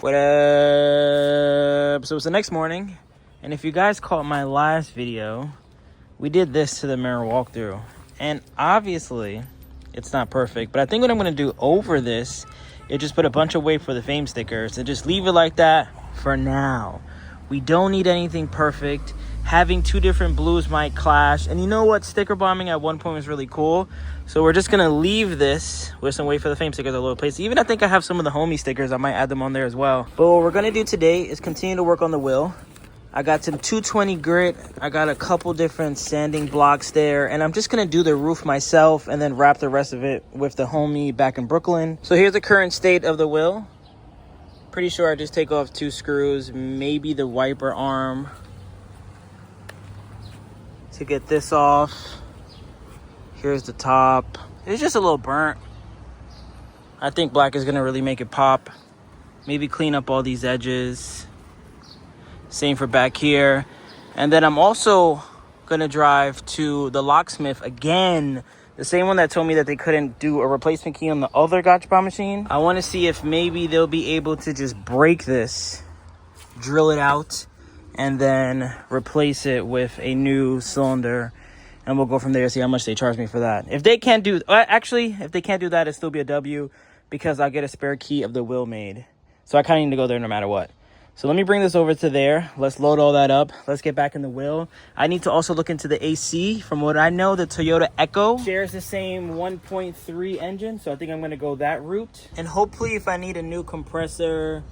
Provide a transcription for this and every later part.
What up? So it's the next morning, and if you guys caught my last video, we did this to the mirror walkthrough, and obviously it's not perfect, but I think what I'm going to do over this is just put a bunch of WayBeforeTheFame stickers and just leave it like that for now. We don't need anything perfect. Having two different blues might clash, and you know what, sticker bombing at one point was really cool, so we're just gonna leave this with some WayBeforeTheFame stickers all over the place. Even I think I have some of the homie stickers. I might add them on there as well. But what we're gonna do today is continue to work on the wheel. I got some 220 grit. I got a couple different sanding blocks there, and I'm just gonna do the roof myself and then wrap the rest of it with the homie back in Brooklyn. So here's the current state of the wheel. Pretty sure I just take off 2 screws, maybe the wiper arm to get this off. Here's the top. It's just a little burnt. I think black is gonna really make it pop. Maybe clean up all these edges. Same for back here. And then I'm also gonna drive to the locksmith again. The same one that told me that they couldn't do a replacement key on the other Gashapon machine. I wanna see if maybe they'll be able to just break this, drill it out, and then replace it with a new cylinder, and we'll go from there, see how much they charge me for that. If they can't do, actually, if they can't do that, it'll still be a W, because I'll get a spare key of the wheel made. So I kind of need to go there no matter what. So let me bring this over to there. Let's load all that up. Let's get back in the wheel. I need to also look into the AC. From what I know, the Toyota Echo shares the same 1.3 engine, so I think I'm gonna go that route. And hopefully if I need a new compressor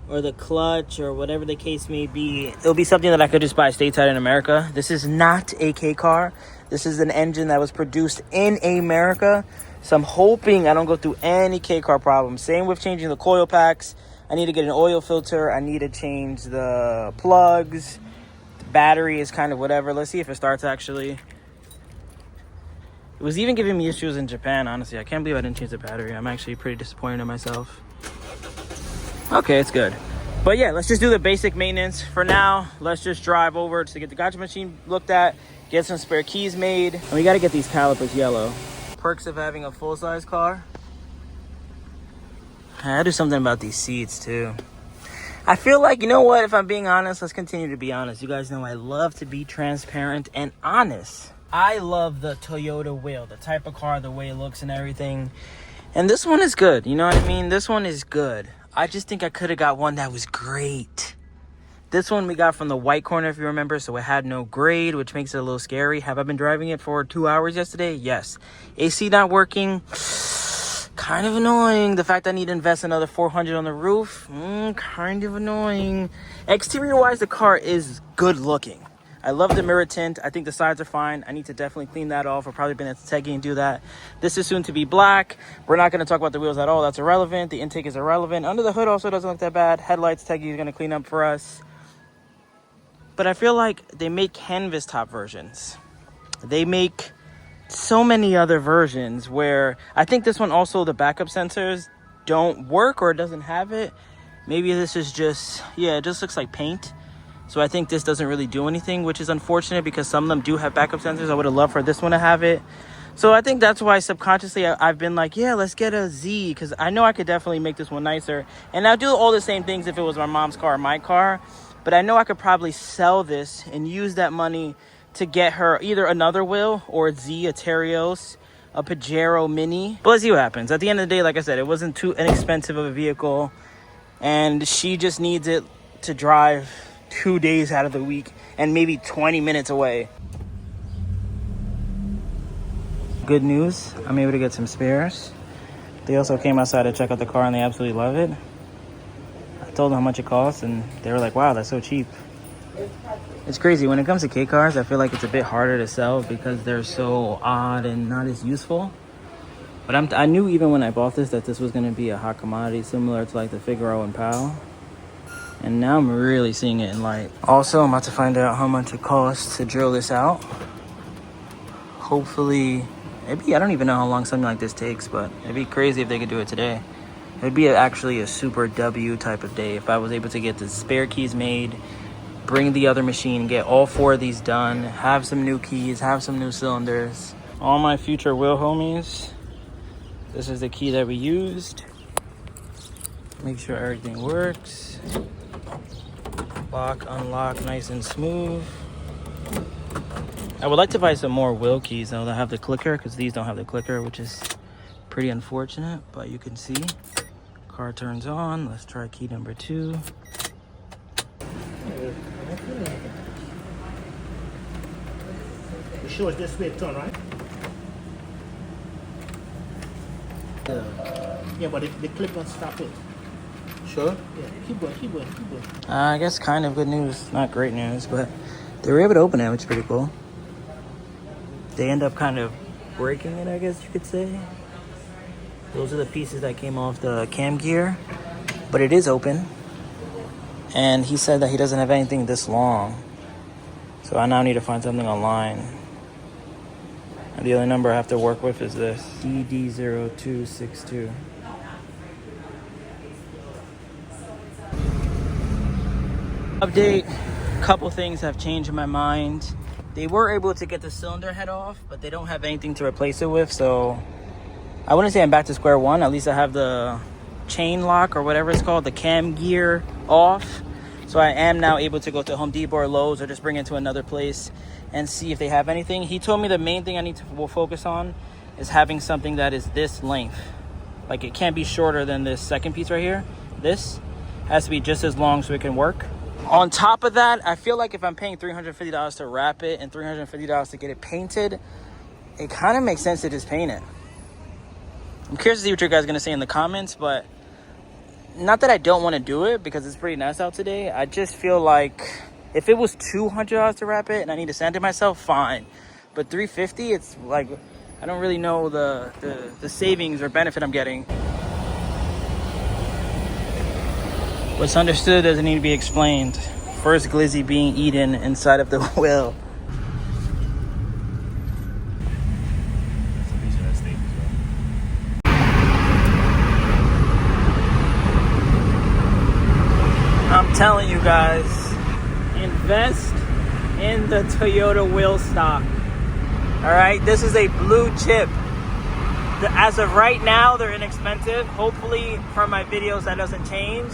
or the clutch or whatever the case may be, it'll be something that I could just buy stateside in America. This is not a K car. This is an engine that was produced in America. So I'm hoping I don't go through any K car problems. Same with changing the coil packs. I need to get an oil filter. I need to change the plugs. The battery is kind of whatever. Let's see if it starts actually. It was even giving me issues in Japan, honestly. I can't believe I didn't change the battery. I'm actually pretty disappointed in myself. Okay, it's good. But yeah, let's just do the basic maintenance. For now, let's just drive over to get the gotcha machine looked at, get some spare keys made, and we gotta get these calipers yellow. Perks of having a full-size car. I gotta do something about these seats too. I feel like, you know what, if I'm being honest, let's continue to be honest. You guys know I love to be transparent and honest. I love the Toyota wheel, the type of car, the way it looks and everything. And this one is good, you know what I mean? This one is good. I just think I could have got one that was great. This one we got from the white corner, if you remember, so it had no grade, which makes it a little scary. Have I been driving it for 2 hours yesterday? Yes. AC not working. Kind of annoying. The fact I need to invest another $400 on the roof. Kind of annoying. Exterior-wise, the car is good looking. I love the mirror tint. I think the sides are fine. I need to definitely clean that off. I've probably been at Teggy and do that. This is soon to be black. We're not going to talk about the wheels at all. That's irrelevant. The intake is irrelevant. Under the hood also doesn't look that bad. Headlights, Teggy is going to clean up for us. But I feel like they make canvas top versions. They make so many other versions where I think this one also, the backup sensors don't work or it doesn't have it. Maybe this is just, yeah, it just looks like paint. So I think this doesn't really do anything, which is unfortunate because some of them do have backup sensors. I would have loved for this one to have it. So I think that's why subconsciously I've been like, yeah, let's get a Z, because I know I could definitely make this one nicer. And I'll do all the same things if it was my mom's car or my car. But I know I could probably sell this and use that money to get her either another wheel or a Z, a Terios, a Pajero Mini. But let's see what happens. At the end of the day, like I said, it wasn't too inexpensive of a vehicle. And she just needs it to drive 2 days out of the week and maybe 20 minutes away. Good news, I'm able to get some spares. They also came outside to check out the car and they absolutely love it. I told them how much it costs and they were like, wow, that's so cheap. It's crazy. When it comes to K cars, I feel like it's a bit harder to sell because they're so odd and not as useful. But I knew even when I bought this that this was going to be a hot commodity similar to like the Figaro and Powell. And now I'm really seeing it in light. Also, I'm about to find out how much it costs to drill this out. Hopefully, maybe, I don't even know how long something like this takes, but it'd be crazy if they could do it today. It'd be actually a super W type of day if I was able to get the spare keys made, bring the other machine, get all 4 of these done, have some new keys, have some new cylinders. All my future wheel homies, this is the key that we used. Make sure everything works. Lock, unlock, nice and smooth. I would like to buy some more wheel keys though that have the clicker, because these don't have the clicker, which is pretty unfortunate. But you can see, car turns on. Let's try key number 2. You sure it's this way turn, right? Yeah, but the clip won't stop it. Sure. Yeah, keep going. I guess kind of good news, not great news, but they were able to open it, which is pretty cool. They end up kind of breaking it, I guess you could say. Those are the pieces that came off the cam gear, but it is open. And he said that he doesn't have anything this long. So I now need to find something online. And the only number I have to work with is this, DD0262. Update, a couple things have changed in my mind. They were able to get the cylinder head off, but they don't have anything to replace it with, so I wouldn't say I'm back to square one. At least I have the chain lock or whatever it's called, the cam gear off. So I am now able to go to Home Depot or Lowe's or just bring it to another place and see if they have anything. He told me the main thing I need to focus on is having something that is this length. Like it can't be shorter than this second piece right here. This has to be just as long so it can work. On top of that, I feel like if I'm paying $350 to wrap it and $350 to get it painted, it kind of makes sense to just paint it. I'm curious to see what you guys are going to say in the comments, but not that I don't want to do it because it's pretty nice out today. I just feel like if it was $200 to wrap it and I need to sand it myself, fine. But $350, it's like, I don't really know the savings or benefit I'm getting. What's understood doesn't need to be explained. First glizzy being eaten inside of the wheel. I'm telling you guys, invest in the Toyota wheel stock. All right, this is a blue chip. As of right now, they're inexpensive. Hopefully, from my videos, that doesn't change.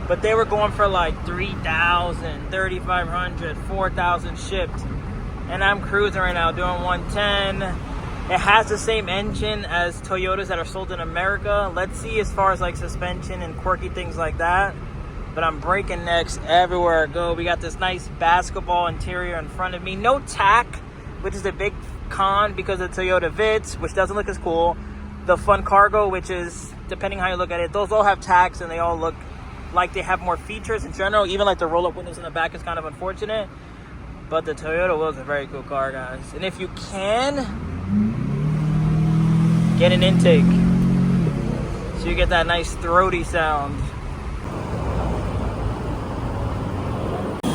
But they were going for like $3,000, $3,500, $4,000 shipped. And I'm cruising right now doing 110. It has the same engine as Toyotas that are sold in America. Let's see as far as like suspension and quirky things like that. But I'm breaking necks everywhere I go. We got this nice basketball interior in front of me. No tack, which is a big con because of Toyota Vitz, which doesn't look as cool. The Fun Cargo, which is, depending how you look at it, those all have tacks and they all look like they have more features in general. Even like the roll-up windows in the back is kind of unfortunate. But the Toyota Will is a very cool car, guys. And if you can, get an intake so you get that nice throaty sound.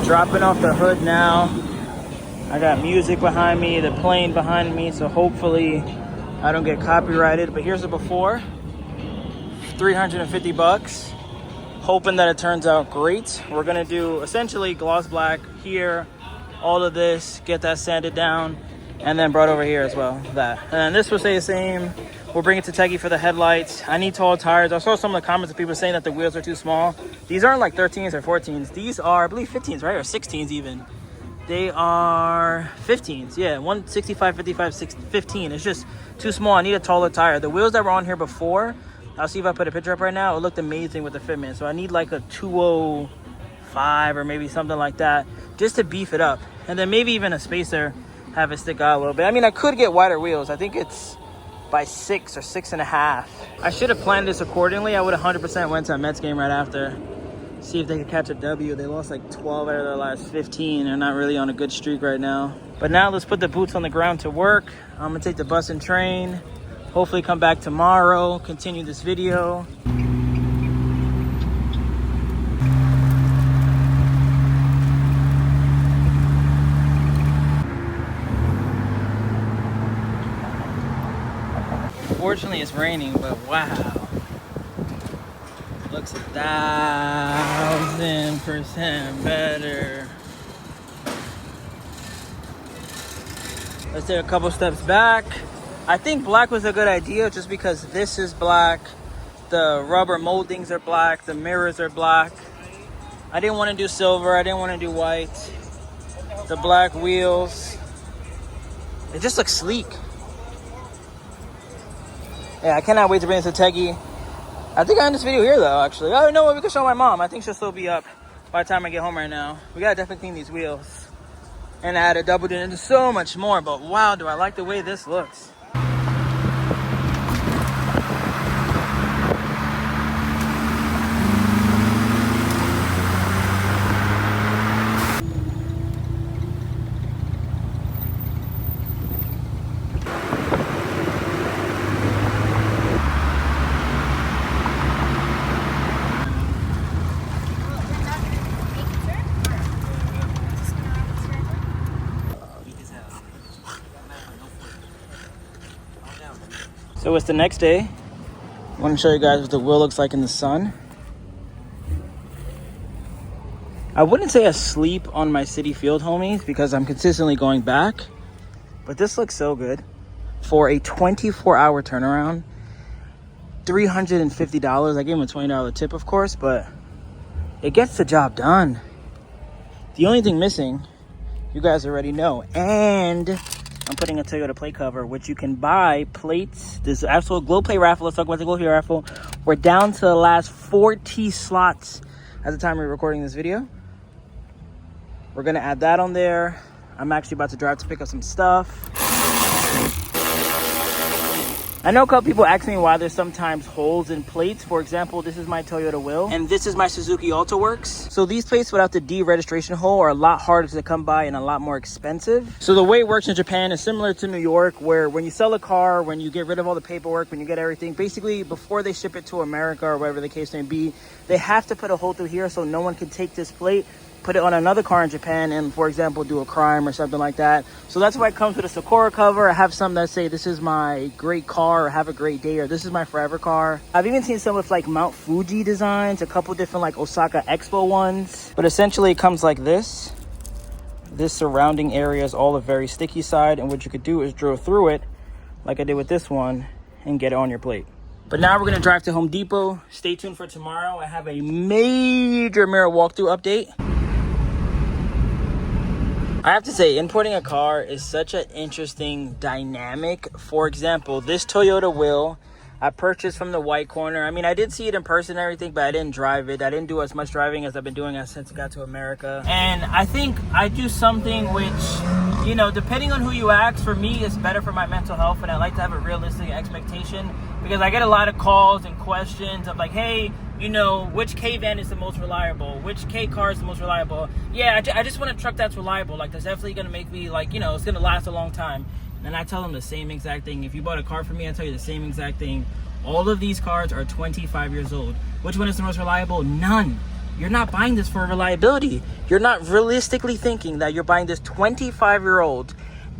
Dropping off the hood now. I got music behind me, the plane behind me, so hopefully I don't get copyrighted. But here's the before. $350. Hoping that it turns out great. We're gonna do essentially gloss black here, all of this, get that sanded down, and then brought over here as well, that. And this will stay the same. We'll bring it to Teggy for the headlights. I need tall tires. I saw some of the comments of people saying that the wheels are too small. These aren't like 13s or 14s. These are, I believe, 15s, right? Or 16s even. They are 15s, yeah, 165, 55, 15. It's just too small. I need a taller tire. The wheels that were on here before, I'll see if I put a picture up right now. It looked amazing with the fitment. So I need like a 205 or maybe something like that just to beef it up. And then maybe even a spacer, have it stick out a little bit. I mean, I could get wider wheels. I think it's by 6 or 6.5. I should have planned this accordingly. I would have 100% went to a Mets game right after. See if they could catch a W. They lost like 12 out of their last 15. They're not really on a good streak right now. But now let's put the boots on the ground to work. I'm gonna take the bus and train. Hopefully come back tomorrow, continue this video. Fortunately, it's raining, but wow. Looks 1,000% better. Let's take a couple steps back. I think black was a good idea just because this is black. The rubber moldings are black. The mirrors are black. I didn't want to do silver. I didn't want to do white. The black wheels. It just looks sleek. Yeah, I cannot wait to bring this to Teggy. I think I end this video here though, actually. Oh, you know what? We can show my mom. I think she'll still be up by the time I get home right now. We gotta definitely clean these wheels. And add a double din into so much more. But wow, do I like the way this looks. So it's the next day. I want to show you guys what the wheel looks like in the sun. I wouldn't say asleep on my Citi Field homies because I'm consistently going back. But this looks so good. For a 24-hour turnaround, $350. I gave him a $20 tip, of course, but it gets the job done. The only thing missing, you guys already know. And I'm putting a Toyota plate cover, which you can buy plates. This actual glow plate raffle. Let's talk about the glow plate raffle. We're down to the last 40 slots at the time we're recording this video. We're gonna add that on there. I'm actually about to drive to pick up some stuff. I know a couple people ask me why there's sometimes holes in plates. For example, this is my Toyota wheel and this is my Suzuki AltoWorks. So these plates without the D registration hole are a lot harder to come by and a lot more expensive. So the way it works in Japan is similar to New York, where when you sell a car, when you get rid of all the paperwork, when you get everything, basically before they ship it to America or whatever the case may be, they have to put a hole through here so no one can take this plate, put it on another car in Japan and, for example, do a crime or something like that. So that's why it comes with a Sakura cover. I have some that say this is my great car or have a great day or this is my forever car. I've even seen some with like Mount Fuji designs, a couple different like Osaka Expo ones. But essentially it comes like this. This surrounding area is all a very sticky side, and what you could do is drill through it like I did with this one and get it on your plate. But now we're gonna drive to Home Depot. Stay tuned for tomorrow. I have a major mirror walkthrough update. I have to say, importing a car is such an interesting dynamic. For example, this Toyota wheel I purchased from the white corner. I mean, I did see it in person and everything, but I didn't drive it. I didn't do as much driving as I've been doing since I got to America. And I think I do something which, you know, depending on who you ask, for me, is better for my mental health. And I like to have a realistic expectation because I get a lot of calls and questions of like, hey, you know, which K van is the most reliable? Which K car is the most reliable? Yeah, I just want a truck that's reliable. Like, that's definitely going to make me, like, you know, it's going to last a long time. And I tell them the same exact thing. If you bought a car from me, I tell you the same exact thing. All of these cars are 25 years old. Which one is the most reliable? None. You're not buying this for reliability. You're not realistically thinking that you're buying this 25-year-old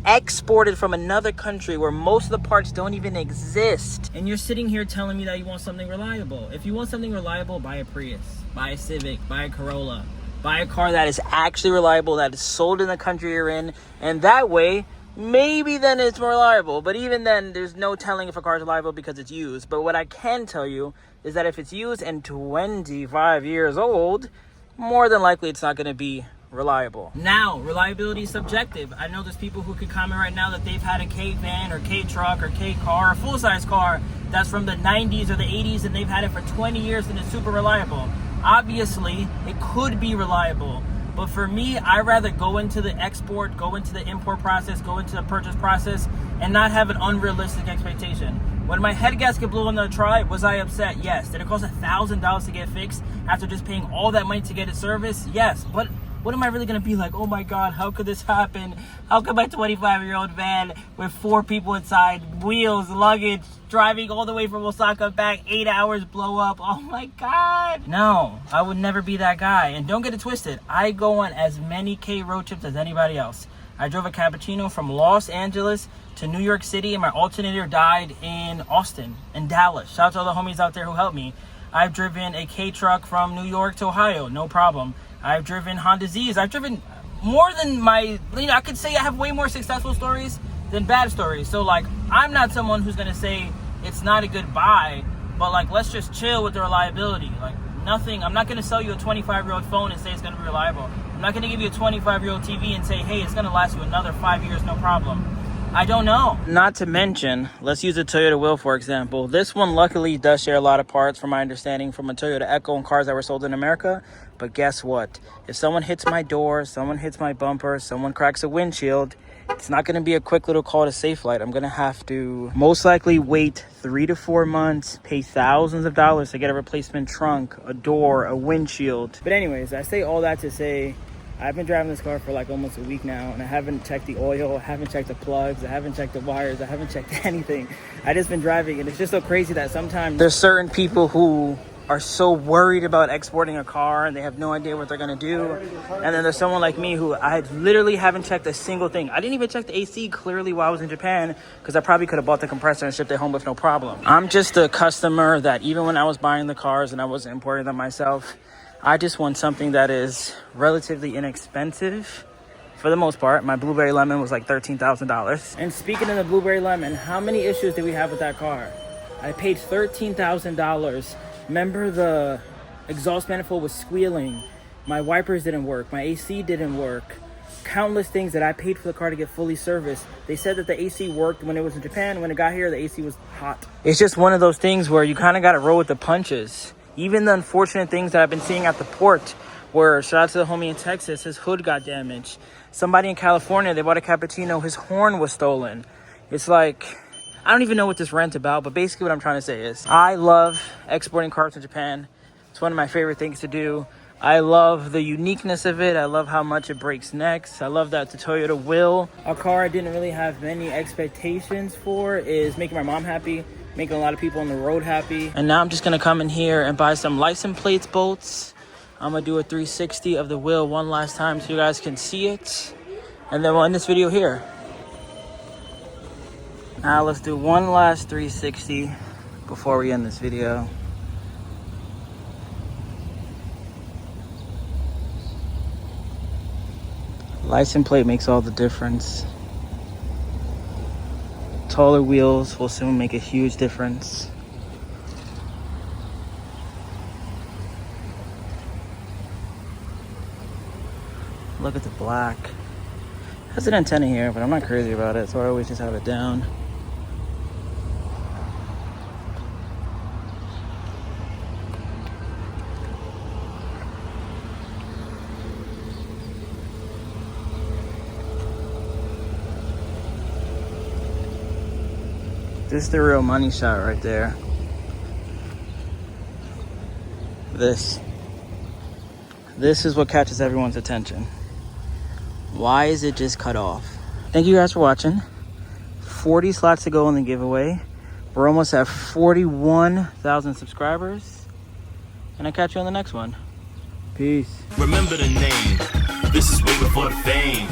exported from another country where most of the parts don't even exist. And you're sitting here telling me that you want something reliable. If you want something reliable, buy a Prius, buy a Civic, buy a Corolla. Buy a car that is actually reliable, that is sold in the country you're in. And that way, maybe then it's more reliable. But even then, there's no telling if a car is reliable because it's used. But what I can tell you is that if it's used and 25 years old, more than likely it's not going to be reliable. Now, reliability is subjective. I know there's people who could comment right now that they've had a K van or K truck or K car, a full-size car that's from the 90s or the 80s and they've had it for 20 years and it's super reliable. Obviously, it could be reliable. But for me, I'd rather go into the export, go into the import process, go into the purchase process, and not have an unrealistic expectation. When my head gasket blew on the Tri, was I upset? Yes. Did it cost $1,000 to get fixed after just paying all that money to get it serviced? Yes. But what am I really going to be like? Oh my God, how could this happen? How could my 25-year-old van with 4 people inside, wheels, luggage, driving all the way from Osaka back 8 hours blow up? Oh my God. No, I would never be that guy. And don't get it twisted. I go on as many K road trips as anybody else. I drove a Cappuccino from Los Angeles to New York City, and my alternator died in Austin and Dallas. Shout out to all the homies out there who helped me. I've driven a K truck from New York to Ohio, no problem. I've driven Honda Z's. I've driven more than my, you know, I could say I have way more successful stories than bad stories. So like, I'm not someone who's going to say it's not a good buy But like, let's just chill with the reliability. Like, nothing. I'm not gonna sell you a 25-year-old phone and say it's gonna be reliable. I'm not gonna give you a 25-year-old TV and say, hey, it's gonna last you another 5 years, no problem. I don't know. Not to mention, let's use a Toyota Will, for example. This one luckily does share a lot of parts, from my understanding, from a Toyota Echo and cars that were sold in America. But guess what? If someone hits my door, someone hits my bumper, someone cracks a windshield, it's not going to be a quick little call to Safelite. I'm going to have to most likely wait 3 to 4 months, pay thousands of dollars to get a replacement trunk, a door, a windshield. But anyways, I say all that to say, I've been driving this car for like almost a week now, and I haven't checked the oil, I haven't checked the plugs, I haven't checked the wires, I haven't checked anything. I just been driving, and it's just so crazy that sometimes there's certain people who are so worried about exporting a car and they have no idea what they're gonna do. And then there's someone like me who I literally haven't checked a single thing. I didn't even check the AC clearly while I was in Japan, because I probably could have bought the compressor and shipped it home with no problem. I'm just a customer that even when I was buying the cars and I wasn't importing them myself, I just want something that is relatively inexpensive. For the most part, my Blueberry Lemon was like $13,000. And speaking of the Blueberry Lemon, how many issues did we have with that car? I paid $13,000. Remember, the exhaust manifold was squealing. My wipers didn't work. My AC didn't work. Countless things that I paid for the car to get fully serviced. They said that the AC worked when it was in Japan. When it got here, the AC was hot. It's just one of those things where you kind of got to roll with the punches. Even the unfortunate things that I've been seeing at the port, where, shout out to the homie in Texas, his hood got damaged. Somebody in California, they bought a cappuccino, his horn was stolen. It's like, I don't even know what this rant's about, but basically what I'm trying to say is, I love exporting cars to Japan. It's one of my favorite things to do. I love the uniqueness of it. I love how much it breaks necks. I love that the Toyota Will, a car I didn't really have many expectations for, is making my mom happy, making a lot of people on the road happy. And now I'm just gonna come in here and buy some license plates bolts. I'm gonna do a 360 of the Will one last time so you guys can see it. And then we'll end this video here. Now let's do one last 360 before we end this video. License plate makes all the difference. Taller wheels will soon make a huge difference. Look at the black. It has an antenna here, but I'm not crazy about it, so I always just have it down. This is the real money shot right there. This is what catches everyone's attention. Why is it just cut off? Thank you guys for watching. 40 slots to go in the giveaway. We're almost at 41,000 subscribers. And I'll catch you on the next one. Peace. Remember the name. This is way before the fame.